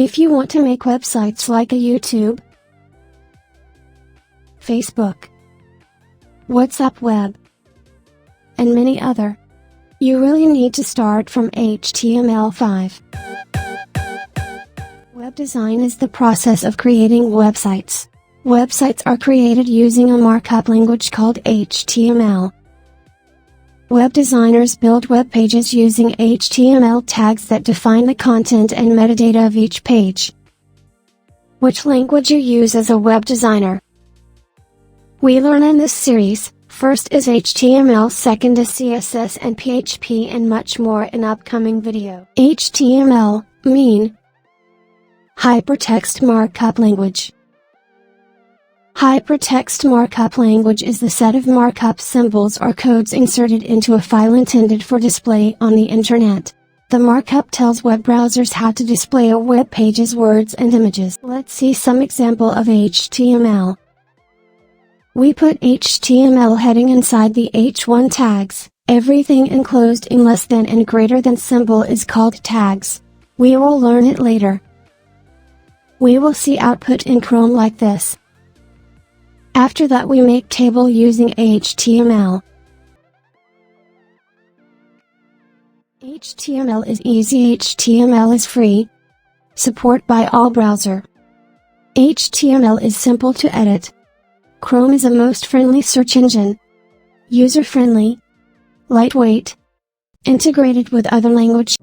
If you want to make websites like a YouTube, Facebook, WhatsApp web, and many other, you really need to start from HTML5. Web design is the process of creating websites. Websites are created using a markup language called HTML. Web designers build web pages using HTML tags that define the content and metadata of each page. Which language you use as a web designer? We learn in this series. First is HTML, second is CSS and PHP, and much more in upcoming video. HTML, mean Hypertext Markup Language. Hypertext markup language is the set of markup symbols or codes inserted into a file intended for display on the internet. The markup tells web browsers how to display a web page's words and images. Let's see some example of HTML. We put HTML heading inside the H1 tags. Everything enclosed in less than and greater than symbol is called tags. We will learn it later. We will see output in Chrome like this. After that we make table using HTML. HTML is easy. HTML is free. Support by all browser. HTML is simple to edit. Chrome is a most friendly search engine. User-friendly, lightweight, integrated with other language.